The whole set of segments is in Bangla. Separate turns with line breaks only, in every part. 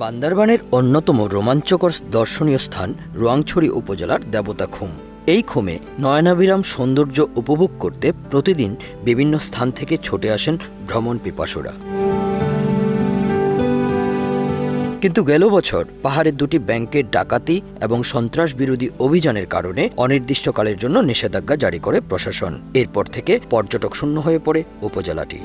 বান্দরবানের অন্যতম রোমাঞ্চকর দর্শনীয় স্থান রোয়াংছড়ি উপজেলার দেবতাখুম। এই খুমে নয়নাভিরাম সৌন্দর্য উপভোগ করতে প্রতিদিন বিভিন্ন স্থান থেকে ছুটে আসেন ভ্রমণ পিপাসুরা। কিন্তু গেল বছর পাহাড়ের দুটি ব্যাংকের ডাকাতি এবং সন্ত্রাস বিরোধী অভিযানের কারণে অনির্দিষ্টকালের জন্য নিষেধাজ্ঞা জারি করে প্রশাসন। এরপর থেকে পর্যটক শূন্য হয়ে পড়ে উপজেলাটি।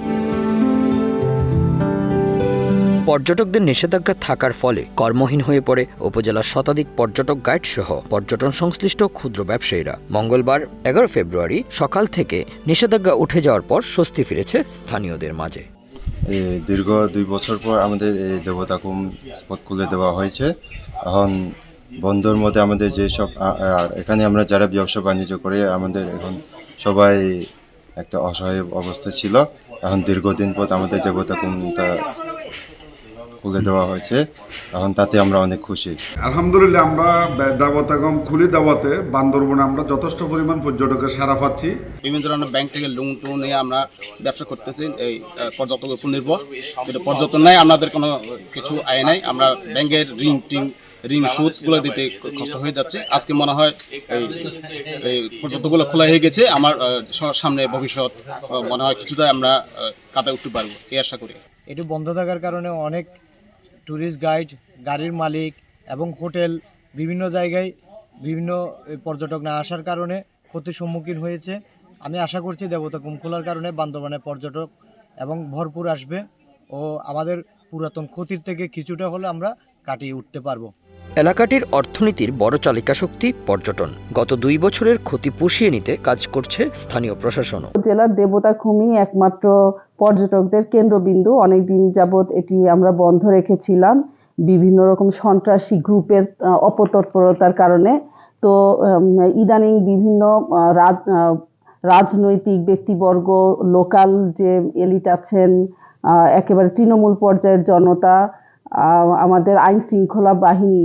পর্যটকদের নিষেধাজ্ঞা থাকার ফলে কর্মহীন হয়ে পড়ে উপজেলার শতাধিক পর্যটক গাইড সহ পর্যটন সংশ্লিষ্ট ক্ষুদ্র ব্যবসায়ীরা। মঙ্গলবার 11 ফেব্রুয়ারি সকাল থেকে নিষেধাজ্ঞা উঠে যাওয়ার পর স্বস্তি ফিরেছে স্থানীয়দের মাঝে।
দীর্ঘ 2 বছর পর আমাদের এই দেবতাখুম স্পট খুলে দেওয়া হয়েছে। এখন বন্ধুর মধ্যে আমাদের যেসব এখানে আমরা যারা ব্যবসা বাণিজ্য করে আমাদের এখন সবাই একটা অসহায় অবস্থা ছিল। এখন দীর্ঘদিন পর আমাদের দেবতাখুমটা খুলে দেওয়া হয়েছে, এখন তাতে আমরা অনেক খুশি।
আলহামদুলিল্লাহ, আমরা দেবতাখুম খুলে দেওয়াতে বান্দরবনে আমরা যথেষ্ট পরিমাণ পর্যটকের সাড়া পাচ্ছি।
বিভিন্ন ধরনের ব্যাংক থেকে লোন টোন নিয়ে আমরা ব্যবসা করতেছি, এই পর্যটকের উপর নির্ভর। কিন্তু পর্যটন নাই, আমাদের কোনো কিছু আয় নাই। আমরা ব্যাংকের ঋণ সুদগুলো দিতে কষ্ট হয়ে যাচ্ছে। আজকে মনে হয় এই পর্যটকগুলো খোলা হয়ে গেছে। আমার সামনে ভবিষ্যৎ মনে হয় কিছুটা আমরা কাটায় উঠতে পারবো, এই আশা করি।
এটি বন্ধ থাকার কারণে অনেক ট্যুরিস্ট গাইড, গাড়ির মালিক এবং হোটেল বিভিন্ন জায়গায় বিভিন্ন পর্যটক না আসার কারণে ক্ষতির সম্মুখীন হয়েছে। আমি আশা করছি দেবতাখুম খোলার কারণে বান্দরবানে পর্যটক এবং ভরপুর আসবে ও আমাদের পুরাতন ক্ষতির থেকে কিছুটা হলে আমরা কাটিয়ে উঠতে পারবো।
এলাকাটির অর্থনীতির বড় চালিকা শক্তি পর্যটন। গত 2 বছরের ক্ষতি পুষিয়ে নিতে কাজ করছে স্থানীয় প্রশাসনও।
জেলার দেবতাখুমই একমাত্র পর্যটকদের কেন্দ্রবিন্দু। অনেকদিন যাবৎ এটি আমরা বন্ধ রেখেছিলাম বিভিন্ন রকম সন্ত্রাসী গ্রুপের অপতৎপরতার কারণে। তো ইদানিং বিভিন্ন রাজনৈতিক ব্যক্তিবর্গ, লোকাল যে এলিট আছেন, একেবারে তৃণমূল পর্যায়ের জনতা, আমাদের আইন শৃঙ্খলা বাহিনী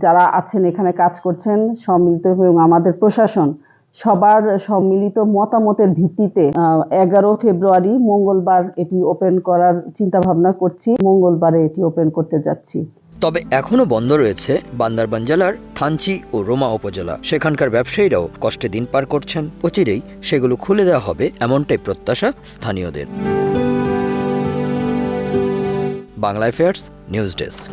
যারা আছেন এখানে কাজ করছেন সম্মিলিত এবং আমাদের প্রশাসন সবার সম্মিলিত মতামতের ভিত্তিতে 11 ফেব্রুয়ারি মঙ্গলবার এটি ওপেন করার চিন্তা ভাবনা করছি। মঙ্গলবারে এটি ওপেন করতে যাচ্ছি।
তবে এখনও বন্ধ রয়েছে বান্দরবান জেলার থানচি ও রোমা উপজেলা। সেখানকার ব্যবসায়ীরাও কষ্টে দিন পার করছেন। অচিরেই সেগুলো খুলে দেওয়া হবে এমনটাই প্রত্যাশা স্থানীয়দের। Bangla affairs news desk.